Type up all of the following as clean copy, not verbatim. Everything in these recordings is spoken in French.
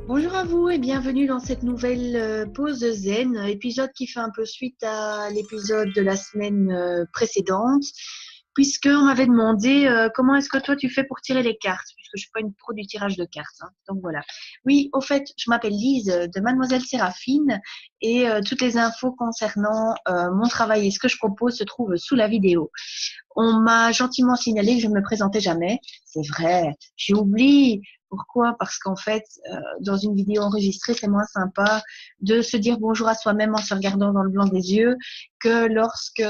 Bonjour à vous et bienvenue dans cette nouvelle pause zen, épisode qui fait un peu suite à l'épisode de la semaine précédente, puisqu'on m'avait demandé comment est-ce que toi tu fais pour tirer les cartes, puisque je suis pas une pro du tirage de cartes, hein. Donc voilà. Oui, au fait, je m'appelle Lise de Mademoiselle Séraphine et toutes les infos concernant mon travail et ce que je propose se trouvent sous la vidéo. On m'a gentiment signalé que je ne me présentais jamais. C'est vrai, j'ai oublié. Pourquoi? Parce qu'en fait, dans une vidéo enregistrée, c'est moins sympa de se dire bonjour à soi-même en se regardant dans le blanc des yeux que lorsque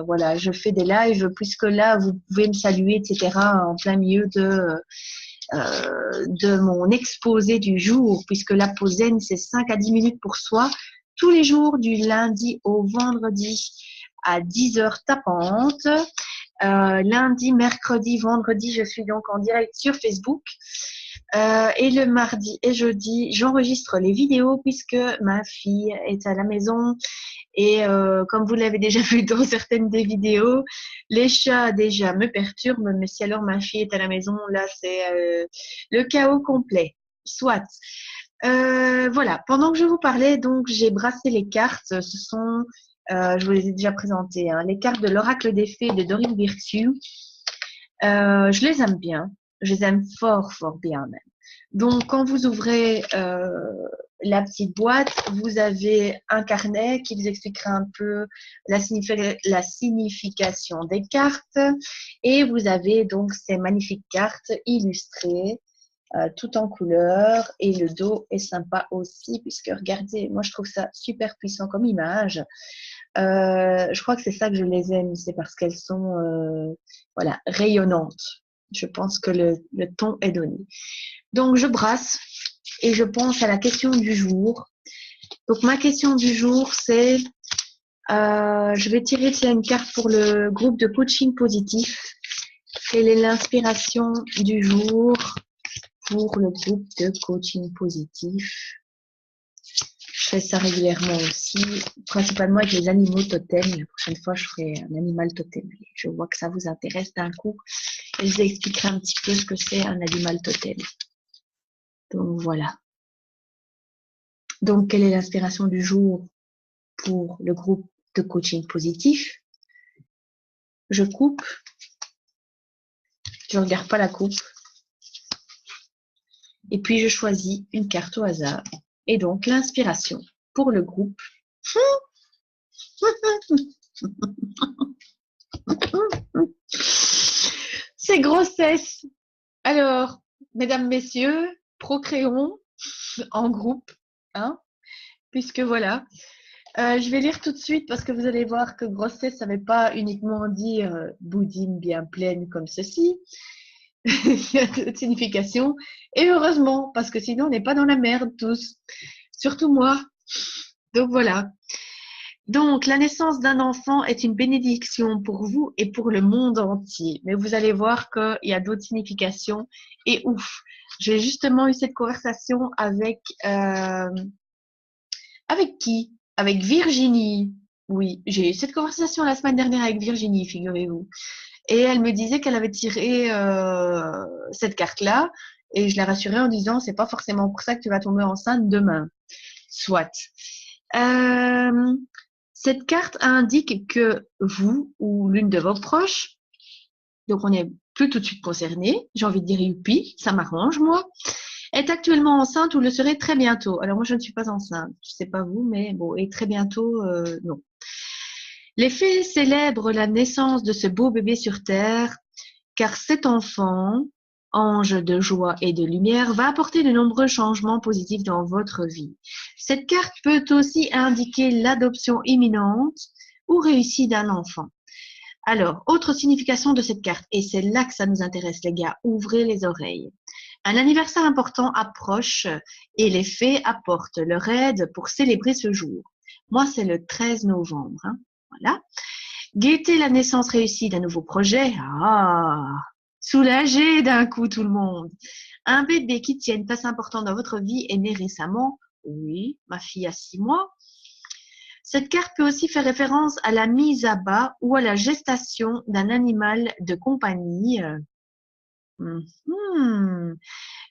voilà, je fais des lives, puisque là, vous pouvez me saluer, etc., en plein milieu de mon exposé du jour, puisque la pause zen, c'est 5 à 10 minutes pour soi, tous les jours, du lundi au vendredi à 10 heures tapantes. Lundi, mercredi, vendredi, je suis donc en direct sur Facebook. Et le mardi et jeudi, j'enregistre les vidéos puisque ma fille est à la maison. Et comme vous l'avez déjà vu dans certaines des vidéos, les chats déjà me perturbent. Mais si alors ma fille est à la maison, là, c'est le chaos complet. Soit. Voilà, pendant que je vous parlais, donc j'ai brassé les cartes. Ce sont, je vous les ai déjà présentées, hein, les cartes de l'oracle des fées de Dorine Virtue. Je les aime bien, je les aime fort, fort bien même. Donc, quand vous ouvrez la petite boîte, vous avez un carnet qui vous expliquera un peu la signification des cartes. Et vous avez donc ces magnifiques cartes illustrées tout en couleur, et le dos est sympa aussi puisque regardez, moi je trouve ça super puissant comme image. Je crois que c'est ça que je les aime, c'est parce qu'elles sont voilà, rayonnantes. Je pense que le ton est donné. Donc je brasse et je pense à la question du jour. Donc ma question du jour, c'est je vais tirer une carte pour le groupe de coaching positif. Quelle est l'inspiration du jour pour le groupe de coaching positif? Je fais ça régulièrement aussi, principalement avec les animaux totems. La prochaine fois, je ferai un animal totem. Je vois que ça vous intéresse d'un coup. Et je vous expliquerai un petit peu ce que c'est un animal totem. Donc voilà. Donc, quelle est l'inspiration du jour pour le groupe de coaching positif? Je coupe. Je ne regarde pas la coupe. Et puis, je choisis une carte au hasard. Et donc, l'inspiration pour le groupe. C'est grossesse. Alors, mesdames, messieurs, procréons en groupe, hein, puisque voilà. Je vais lire tout de suite parce que vous allez voir que grossesse, ça ne veut pas uniquement dire boudine bien pleine comme ceci. Il y a d'autres significations. Et heureusement, parce que sinon, on n'est pas dans la merde tous. Surtout moi. Donc voilà. Donc, la naissance d'un enfant est une bénédiction pour vous et pour le monde entier. Mais vous allez voir qu'il y a d'autres significations. Et ouf, j'ai justement eu cette conversation avec qui? Avec Virginie. Oui, j'ai eu cette conversation la semaine dernière avec Virginie, figurez-vous. Et elle me disait qu'elle avait tiré cette carte-là. Et je l'ai rassurée en disant, c'est pas forcément pour ça que tu vas tomber enceinte demain. Soit. Euh, Cette carte indique que vous ou l'une de vos proches, donc on n'est plus tout de suite concerné, j'ai envie de dire youpi, ça m'arrange moi, est actuellement enceinte ou le serait très bientôt. Alors moi je ne suis pas enceinte, je ne sais pas vous, mais bon, et très bientôt, non. Les fées célèbrent la naissance de ce beau bébé sur Terre, car cet enfant, ange de joie et de lumière, va apporter de nombreux changements positifs dans votre vie. Cette carte peut aussi indiquer l'adoption imminente ou réussie d'un enfant. Alors, autre signification de cette carte, et c'est là que ça nous intéresse les gars, ouvrez les oreilles. Un anniversaire important approche et les fées apportent leur aide pour célébrer ce jour. Moi, c'est le 13 novembre. Hein. Voilà. Guetter la naissance réussie d'un nouveau projet. Ah, soulagé d'un coup tout le monde. Un bébé qui tient une place importante dans votre vie est né récemment. Oui, ma fille a 6 mois. Cette carte peut aussi faire référence à la mise à bas ou à la gestation d'un animal de compagnie.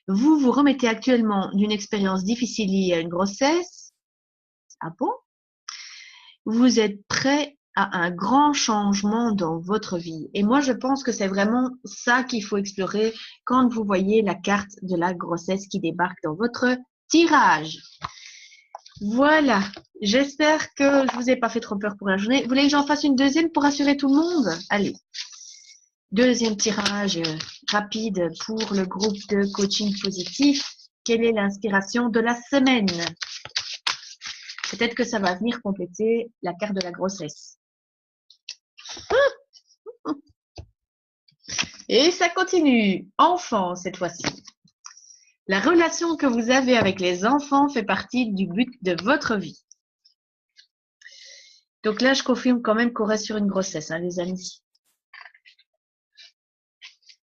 Vous vous remettez actuellement d'une expérience difficile liée à une grossesse. Ah bon? Vous êtes prêt à un grand changement dans votre vie. Et moi, je pense que c'est vraiment ça qu'il faut explorer quand vous voyez la carte de la grossesse qui débarque dans votre tirage. Voilà. J'espère que je vous ai pas fait trop peur pour la journée. Vous voulez que j'en fasse une deuxième pour rassurer tout le monde? Allez. Deuxième tirage rapide pour le groupe de coaching positif. Quelle est l'inspiration de la semaine? Peut-être que ça va venir compléter la carte de la grossesse. Et ça continue. Enfant, cette fois-ci. La relation que vous avez avec les enfants fait partie du but de votre vie. Donc là, je confirme quand même qu'on reste sur une grossesse, hein, les amis.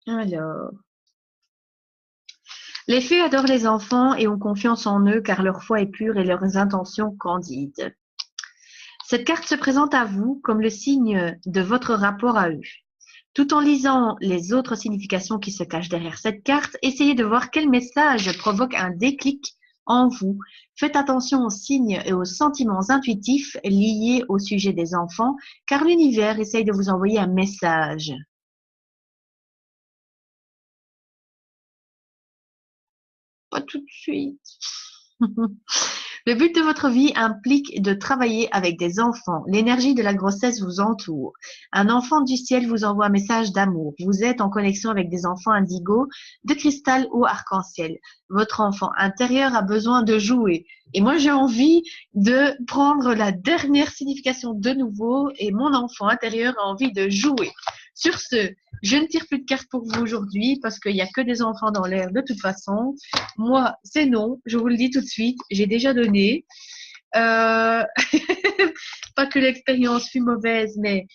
Alors. Les fées adorent les enfants et ont confiance en eux car leur foi est pure et leurs intentions candides. Cette carte se présente à vous comme le signe de votre rapport à eux. Tout en lisant les autres significations qui se cachent derrière cette carte, essayez de voir quel message provoque un déclic en vous. Faites attention aux signes et aux sentiments intuitifs liés au sujet des enfants, car l'univers essaye de vous envoyer un message. Pas tout de suite. Le but de votre vie implique de travailler avec des enfants. L'énergie de la grossesse vous entoure. Un enfant du ciel vous envoie un message d'amour. Vous êtes en connexion avec des enfants indigo, de cristal ou arc-en-ciel. Votre enfant intérieur a besoin de jouer. Et moi, j'ai envie de prendre la dernière signification de nouveau et mon enfant intérieur a envie de jouer. Sur ce, je ne tire plus de cartes pour vous aujourd'hui parce qu'il n'y a que des enfants dans l'air de toute façon. Moi, c'est non, je vous le dis tout de suite, j'ai déjà donné. Pas que l'expérience fut mauvaise, mais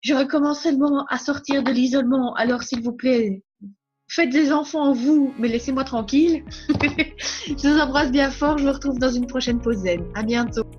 je recommence seulement à sortir de l'isolement. Alors, s'il vous plaît, faites des enfants vous, mais laissez-moi tranquille. Je vous embrasse bien fort, je vous retrouve dans une prochaine pause zen. À bientôt.